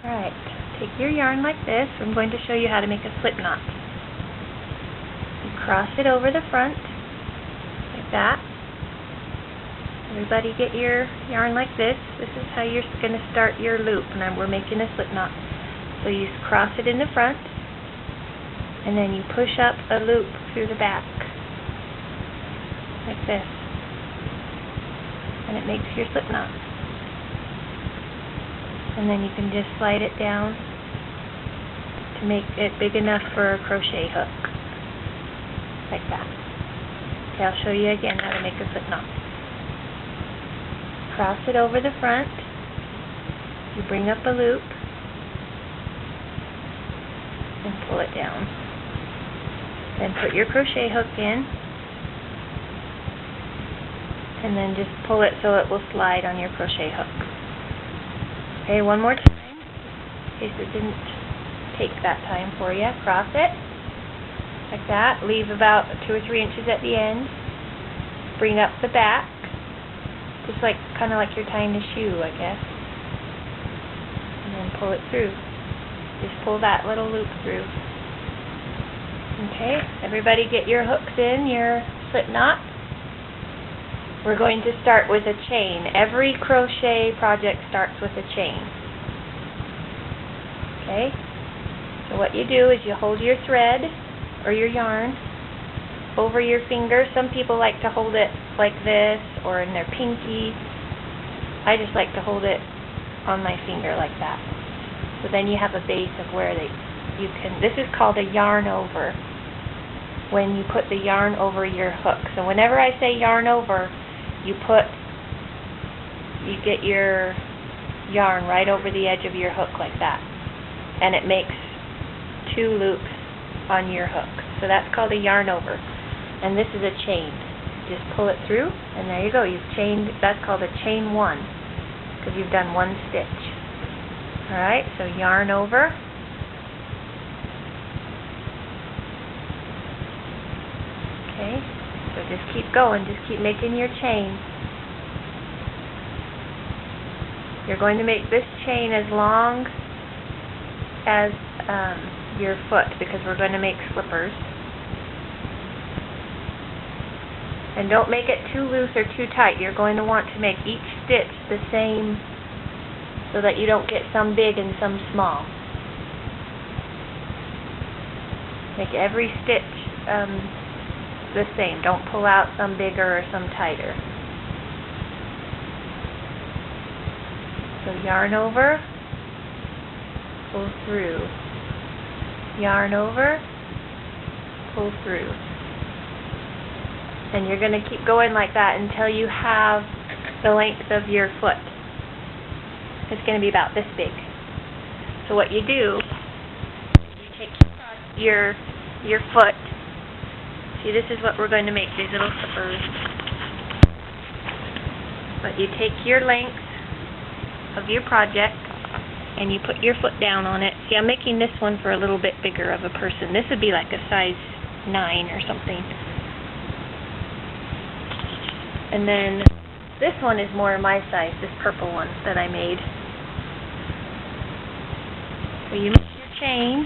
Alright, take your yarn like this. I'm going to show you how to make a slip knot. You cross it over the front, like that. Everybody get your yarn like this. This is how you're going to start your loop, and we're making a slip knot. So you cross it in the front, and then you push up a loop through the back, like this. And it makes your slip knot. And then you can just slide it down to make it big enough for a crochet hook, like that. Okay, I'll show you again how to make a slip knot. Cross it over the front, you bring up a loop, and pull it down. Then put your crochet hook in, and then just pull it so it will slide on your crochet hook. Okay, one more time, in case it didn't take that time for you. Cross it, like that. Leave about 2 or 3 inches at the end. Bring up the back, just like, kind of like you're tying a shoe, I guess. And then pull it through. Just pull that little loop through. Okay, everybody get your hooks in, your slip knot. We're going to start with a chain. Every crochet project starts with a chain. Okay? So what you do is you hold your thread or your yarn over your finger. Some people like to hold it like this or in their pinky. I just like to hold it on my finger like that. So then you have a base of where you can, this is called a yarn over, when you put the yarn over your hook. So whenever I say yarn over, you get your yarn right over the edge of your hook like that, and it makes 2 loops on your hook. So that's called a yarn over, and this is a chain. Just pull it through, and there you go. You've chained. That's called a chain 1, because you've done 1 stitch. All right. So yarn over. Okay. So just keep going, just keep making your chain. You're going to make this chain as long as your foot, because we're going to make slippers. And don't make it too loose or too tight. You're going to want to make each stitch the same so that you don't get some big and some small. Make every stitch the same. Don't pull out some bigger or some tighter. So yarn over, pull through. Yarn over, pull through. And you're going to keep going like that until you have the length of your foot. It's going to be about this big. So what you do, you take your foot. See, this is what we're going to make, these little slippers. But you take your length of your project and you put your foot down on it. See, I'm making this one for a little bit bigger of a person. This would be like a size 9 or something. And then this one is more my size, this purple one that I made. So you make your chain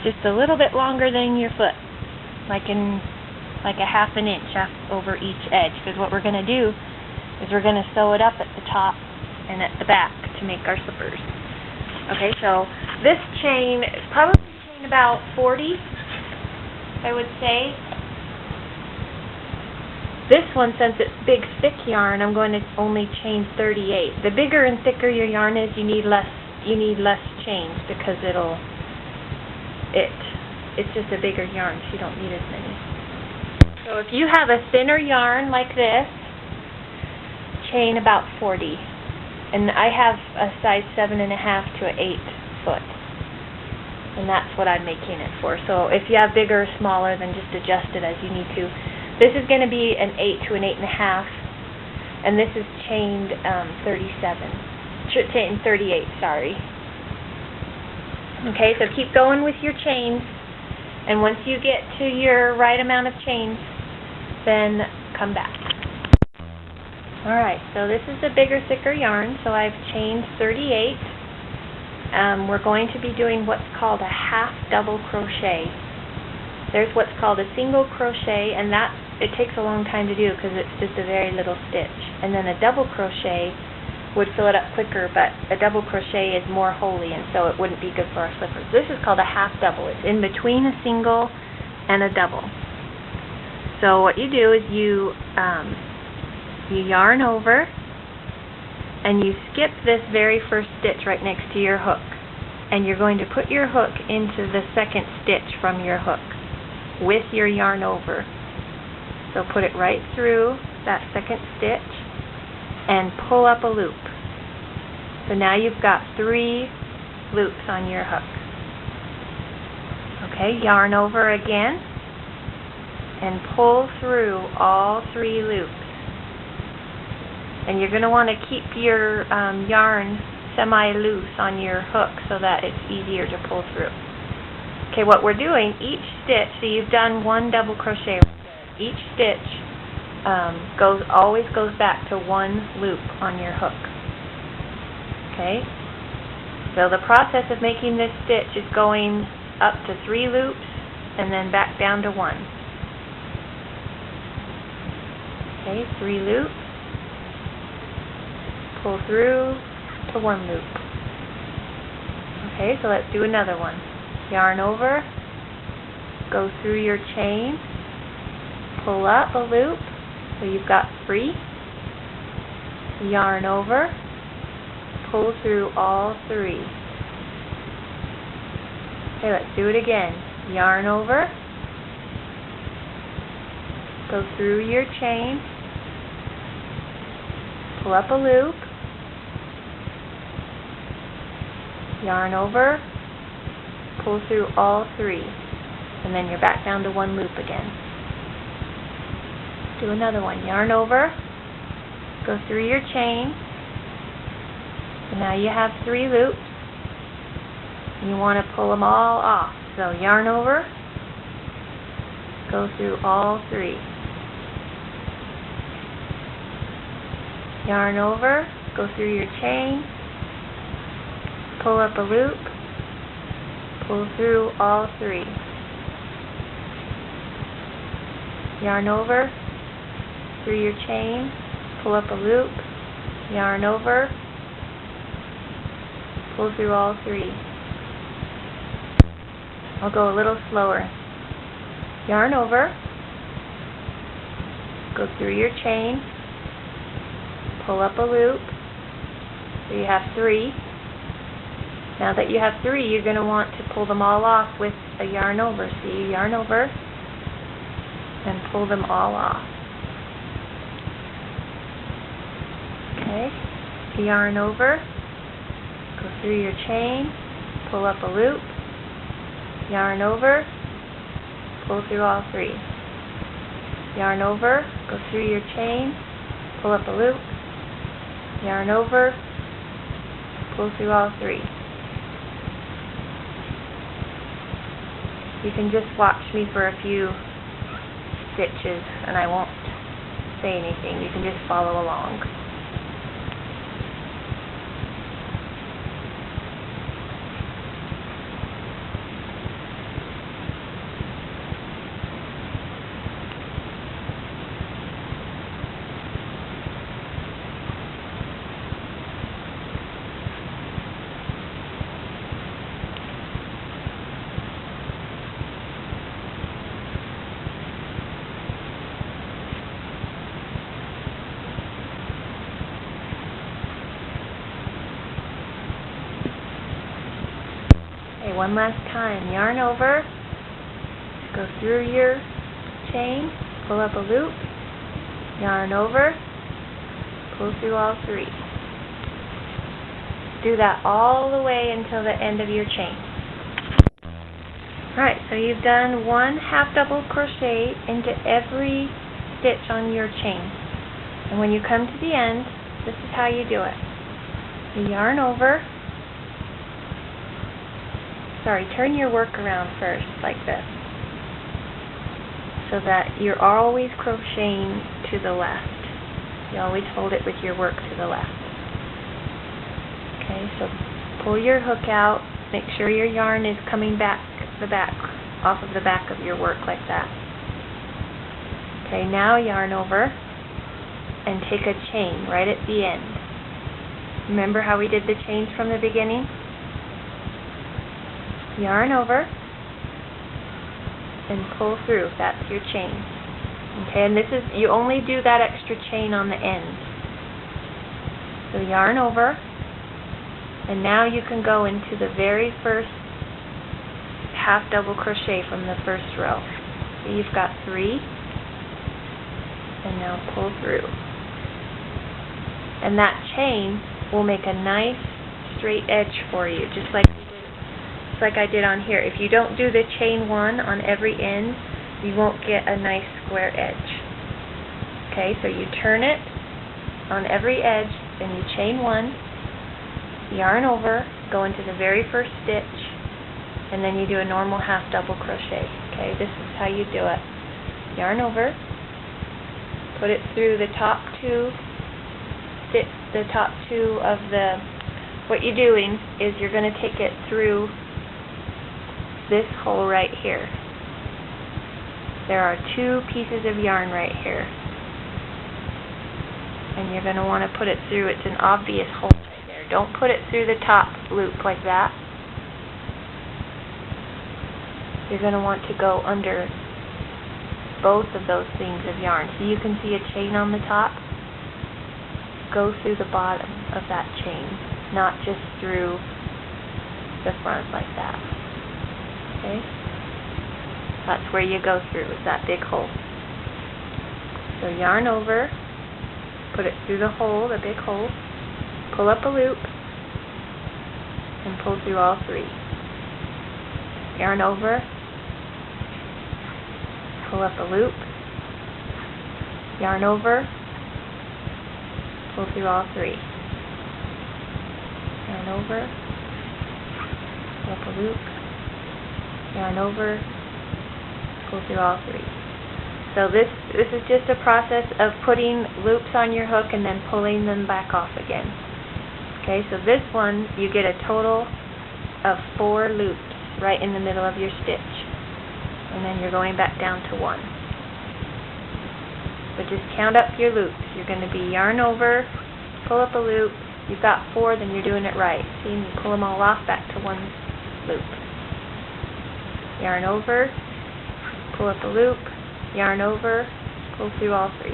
just a little bit longer than your foot, like a half an inch over each edge, because what we're going to do is we're going to sew it up at the top and at the back to make our slippers. Okay, so this chain is probably chain about 40, I would say. This one, since it's big, thick yarn, I'm going to only chain 38. The bigger and thicker your yarn is, you need less chains, because it's just a bigger yarn, so you don't need as many. So if you have a thinner yarn like this, chain about 40. And I have a size 7.5 to an 8 foot. And that's what I'm making it for. So if you have bigger or smaller, then just adjust it as you need to. This is going to be an 8 to an 8.5, and this is chained 38, sorry. Okay, so keep going with your chains, and once you get to your right amount of chains, then come back. Alright, so this is a bigger, thicker yarn, so I've chained 38, we're going to be doing what's called a half double crochet. There's what's called a single crochet, and that it takes a long time to do because it's just a very little stitch. And then a double crochet would fill it up quicker, but a double crochet is more holy, and so it wouldn't be good for our slippers. This is called a half double. It's in between a single and a double. So what you do is you yarn over, and you skip this very first stitch right next to your hook, and you're going to put your hook into the second stitch from your hook with your yarn over. So put it right through that second stitch and pull up a loop. So now you've got 3 loops on your hook. Okay, yarn over again and pull through all 3 loops. And you're going to want to keep your yarn semi-loose on your hook so that it's easier to pull through. Okay, what we're doing, each stitch, so you've done 1 double crochet. Each stitch always goes back to 1 loop on your hook. Okay, so the process of making this stitch is going up to 3 loops and then back down to 1. Okay, 3 loops, pull through to 1 loop. Okay, so let's do another one. Yarn over, go through your chain, pull up a loop, so you've got 3, yarn over, pull through all 3. Okay, let's do it again. Yarn over, go through your chain, pull up a loop, yarn over, pull through all 3, and then you're back down to 1 loop again. Do another one. Yarn over, go through your chain, and now you have 3 loops, and you want to pull them all off. So yarn over, go through all 3. Yarn over, go through your chain, pull up a loop, pull through all 3. Yarn over, through your chain, pull up a loop, yarn over, pull through all 3. I'll go a little slower. Yarn over, go through your chain, pull up a loop, so you have 3. Now that you have 3, you're going to want to pull them all off with a yarn over. So you yarn over and pull them all off. Okay, yarn over, go through your chain, pull up a loop, yarn over, pull through all 3. Yarn over, go through your chain, pull up a loop, yarn over, pull through all 3. You can just watch me for a few stitches and I won't say anything. You can just follow along. Okay, one last time. Yarn over, go through your chain, pull up a loop, yarn over, pull through all 3. Do that all the way until the end of your chain. Alright, so you've done 1 half double crochet into every stitch on your chain. And when you come to the end, this is how you do it. You yarn over, turn your work around first, like this, so that you're always crocheting to the left. You always hold it with your work to the left. Okay, so pull your hook out. Make sure your yarn is coming back off of the back of your work like that. Okay, now yarn over and take a chain right at the end. Remember how we did the chains from the beginning? Yarn over and pull through. That's your chain. Okay, and you only do that extra chain on the end. So yarn over, and now you can go into the very first half double crochet from the first row. So you've got 3, and now pull through. And that chain will make a nice straight edge for you, just like I did on here. If you don't do the chain 1 on every end, you won't get a nice square edge. Okay, so you turn it on every edge, then you chain 1, yarn over, go into the very first stitch, and then you do a normal half double crochet. Okay, this is how you do it. Yarn over, put it through the top 2 of what you're doing is you're going to take it through this hole right here. There are 2 pieces of yarn right here, and you're going to want to put it through. It's an obvious hole right there. Don't put it through the top loop like that. You're going to want to go under both of those things of yarn. So you can see a chain on the top. Go through the bottom of that chain, not just through the front like that. Okay? That's where you go through, is that big hole. So yarn over, put it through the hole, the big hole, pull up a loop, and pull through all 3. Yarn over, pull up a loop, yarn over, pull through all 3. Yarn over, pull up a loop, yarn over, pull through all 3. So this is just a process of putting loops on your hook and then pulling them back off again. Okay, so this one you get a total of 4 loops right in the middle of your stitch, and then you're going back down to 1. But just count up your loops. You're going to be yarn over, pull up a loop. You've got 4, then you're doing it right. See, and you pull them all off back to 1 loop. Yarn over, pull up a loop, yarn over, pull through all 3.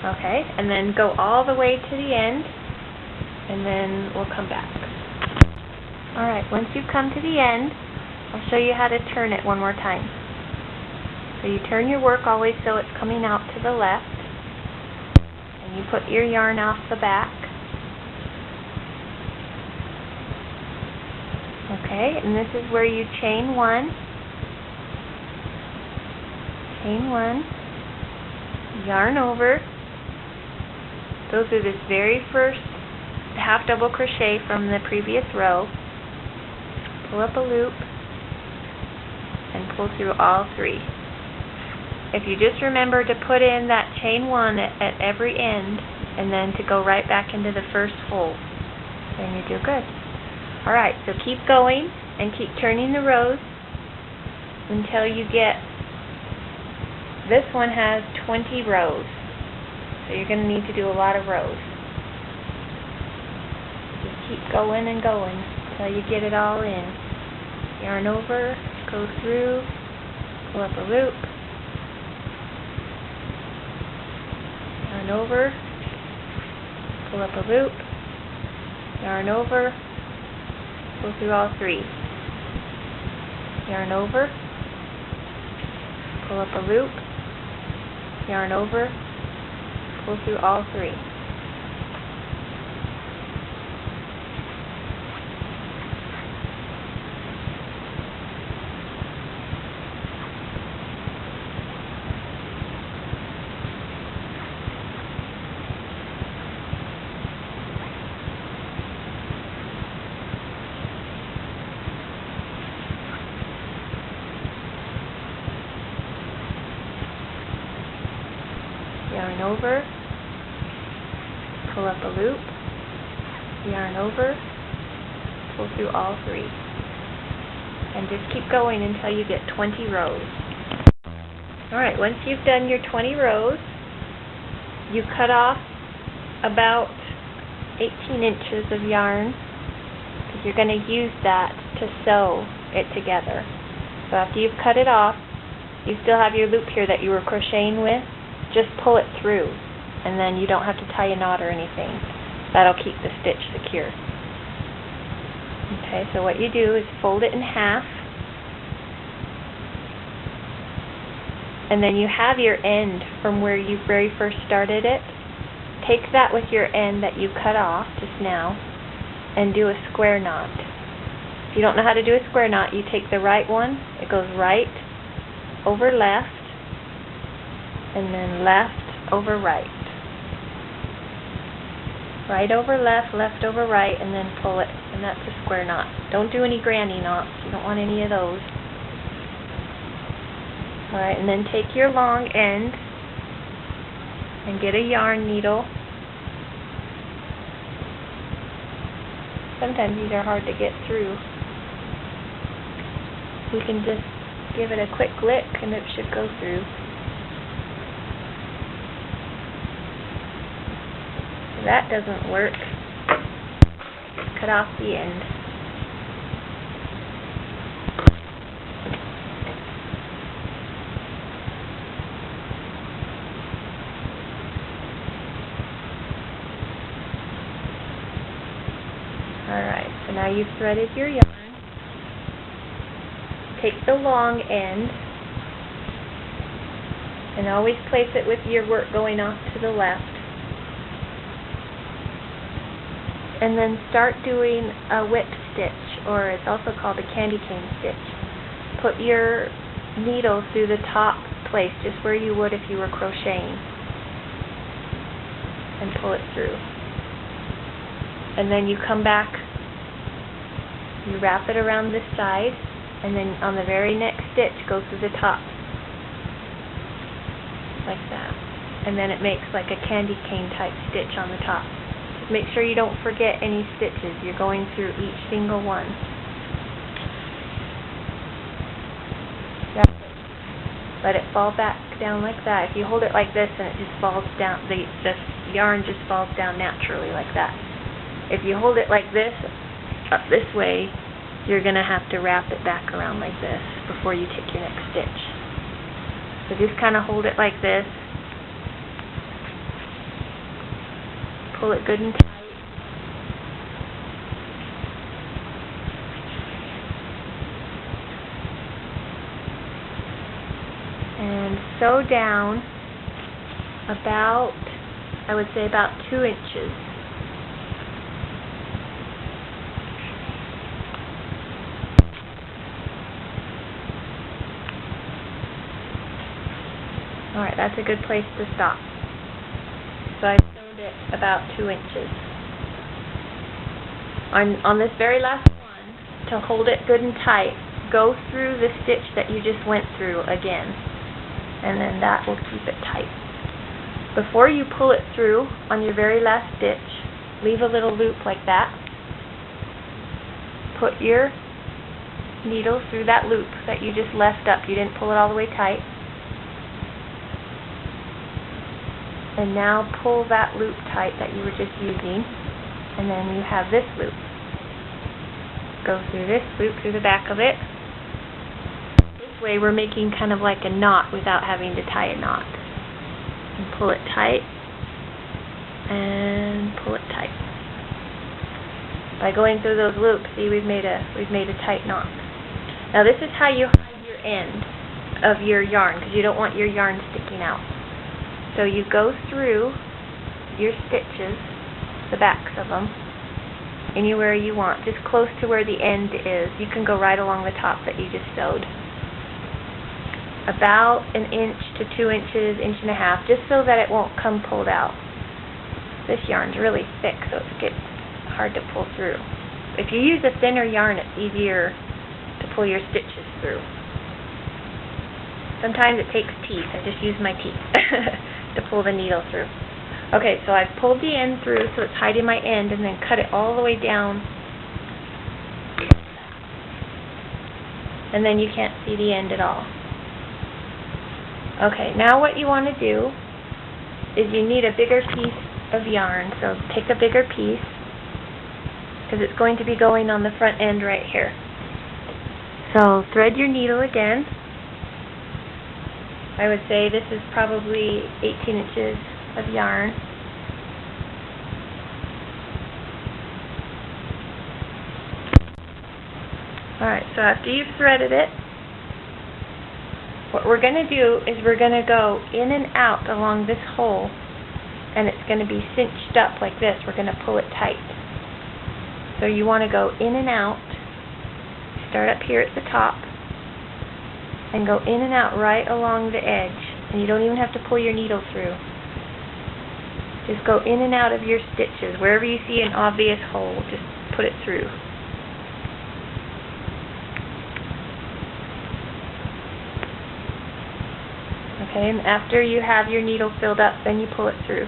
Okay, and then go all the way to the end, and then we'll come back. Alright, once you've come to the end, I'll show you how to turn it one more time. So you turn your work always so it's coming out to the left, and you put your yarn off the back. Okay, and this is where you chain 1, yarn over, go through this very first half double crochet from the previous row, pull up a loop, and pull through all 3. If you just remember to put in that chain 1 at every end, and then to go right back into the first hole, then you do good. Alright, so keep going and keep turning the rows until you get, this one has 20 rows, so you're going to need to do a lot of rows. Just keep going and going until you get it all in. Yarn over, go through, pull up a loop, yarn over, pull up a loop, yarn over, pull through all 3. Yarn over, pull up a loop, yarn over, pull through all 3. Yarn over, pull up a loop, yarn over, pull through all 3. And just keep going until you get 20 rows. Alright, once you've done your 20 rows, you cut off about 18 inches of yarn, because you're going to use that to sew it together. So after you've cut it off, you still have your loop here that you were crocheting with. Just pull it through, and then you don't have to tie a knot or anything. That'll keep the stitch secure. Okay, so what you do is fold it in half, and then you have your end from where you very first started it. Take that with your end that you cut off just now and do a square knot. If you don't know how to do a square knot, you take the right one, it goes right over left, and then left over right. Right over left, left over right, and then pull it, and that's a square knot. Don't do any granny knots, you don't want any of those. Alright, and then take your long end and get a yarn needle. Sometimes these are hard to get through. You can just give it a quick lick and it should go through. If that doesn't work, cut off the end. Alright, so now you've threaded your yarn. Take the long end and always place it with your work going off to the left. And then start doing a whip stitch, or it's also called a candy cane stitch. Put your needle through the top place, just where you would if you were crocheting, and pull it through. And then you come back, you wrap it around this side, and then on the very next stitch, go through the top, like that. And then it makes like a candy cane type stitch on the top. Make sure you don't forget any stitches. You're going through each single one. Let it fall back down like that. If you hold it like this, then it just falls down. The yarn just falls down naturally like that. If you hold it like this, up this way, you're going to have to wrap it back around like this before you take your next stitch. So just kind of hold it like this. Pull it good and tight. And sew down about, I would say about 2 inches. Alright, that's a good place to stop. So I sewed it about 2 inches. On this very last one, to hold it good and tight, go through the stitch that you just went through again, and then that will keep it tight. Before you pull it through on your very last stitch, leave a little loop like that. Put your needle through that loop that you just left up. You didn't pull it all the way tight. And now pull that loop tight that you were just using, and then you have this loop. Go through this loop through the back of it. This way we're making kind of like a knot without having to tie a knot. And pull it tight, and pull it tight. By going through those loops, see, we've made a tight knot. Now this is how you hide your end of your yarn, because you don't want your yarn sticking out. So you go through your stitches, the backs of them, anywhere you want, just close to where the end is. You can go right along the top that you just sewed. About 1 inch to 2 inches, 1.5 inches, just so that it won't come pulled out. This yarn's really thick, so it gets hard to pull through. If you use a thinner yarn, it's easier to pull your stitches through. Sometimes it takes teeth. I just use my teeth to pull the needle through. Okay, so I've pulled the end through so it's hiding my end, and then cut it all the way down and then you can't see the end at all. Okay, now what you want to do is you need a bigger piece of yarn, so take a bigger piece, because it's going to be going on the front end right here. So thread your needle again. I would say this is probably 18 inches of yarn. Alright, so after you've threaded it, what we're going to do is we're going to go in and out along this hole, and it's going to be cinched up like this. We're going to pull it tight. So you want to go in and out, start up here at the top, and go in and out right along the edge. And you don't even have to pull your needle through. Just go in and out of your stitches. Wherever you see an obvious hole, just put it through. Okay, and after you have your needle filled up, then you pull it through.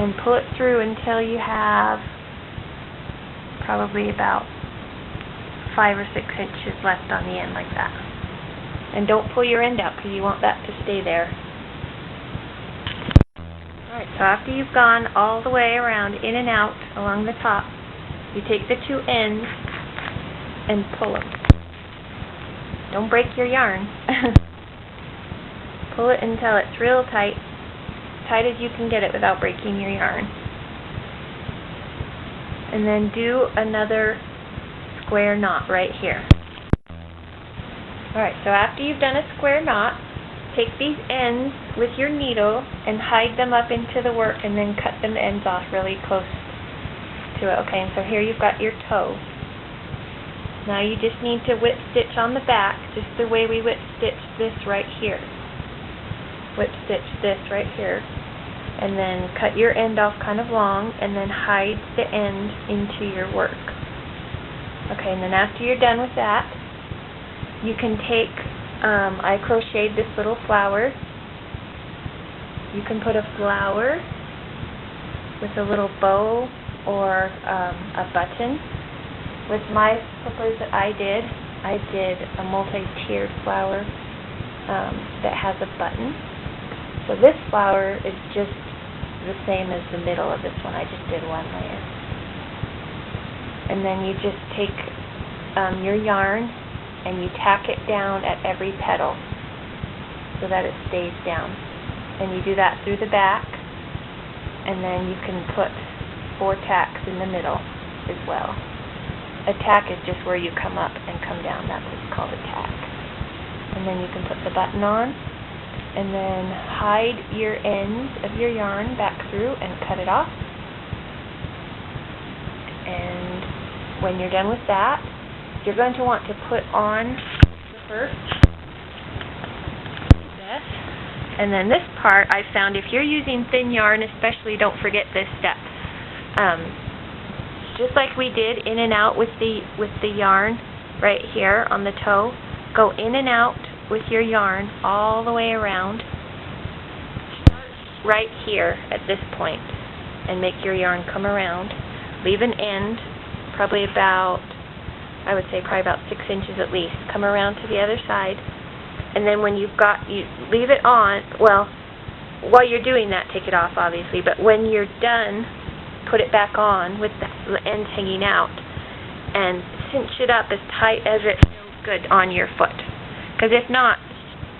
And pull it through until you have probably about 5 or 6 inches left on the end like that. And don't pull your end out because you want that to stay there. Alright, so after you've gone all the way around, in and out along the top, you take the two ends and pull them. Don't break your yarn. Pull it until it's real tight, tight as you can get it without breaking your yarn. And then do another square knot right here. Alright, so after you've done a square knot, take these ends with your needle and hide them up into the work, and then cut them ends off really close to it. Okay, and so here you've got your toe. Now you just need to whip stitch on the back, just the way we whip stitch this right here. Whip stitch this right here. And then cut your end off kind of long, and then hide the end into your work. Okay, and then after you're done with that, you can take, I crocheted this little flower. You can put a flower with a little bow or a button. With my slippers that I did a multi-tiered flower that has a button. So this flower is just the same as the middle of this one. I just did one layer. And then you just take your yarn and you tack it down at every petal so that it stays down. And you do that through the back, and then you can put 4 tacks in the middle as well. A tack is just where you come up and come down. That's what's called a tack. And then you can put the button on, and then hide your ends of your yarn back through and cut it off. And when you're done with that, you're going to want to put on the first this. And then this part, I found if you're using thin yarn especially, don't forget this step. Just like we did in and out with the yarn right here on the toe, go in and out with your yarn all the way around. Start right here at this point and make your yarn come around. Leave an end, probably about, I would say probably about 6 inches at least. Come around to the other side, and then when you've got, you leave it on, well, while you're doing that, take it off obviously, but when you're done, put it back on with the ends hanging out, and cinch it up as tight as it feels good on your foot. Because if not,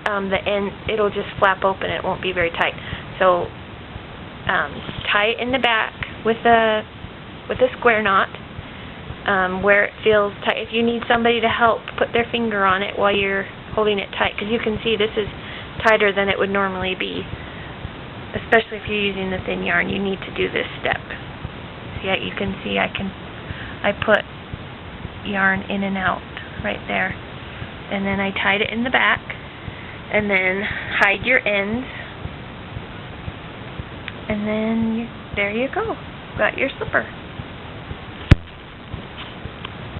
the end, it'll just flap open. It won't be very tight. So tie it in the back with a square knot where it feels tight. If you need somebody to help, put their finger on it while you're holding it tight, because you can see this is tighter than it would normally be. Especially if you're using the thin yarn, you need to do this step. See, you can see I put yarn in and out right there, and then I tied it in the back, and then hide your ends, and then there you go, got your slipper.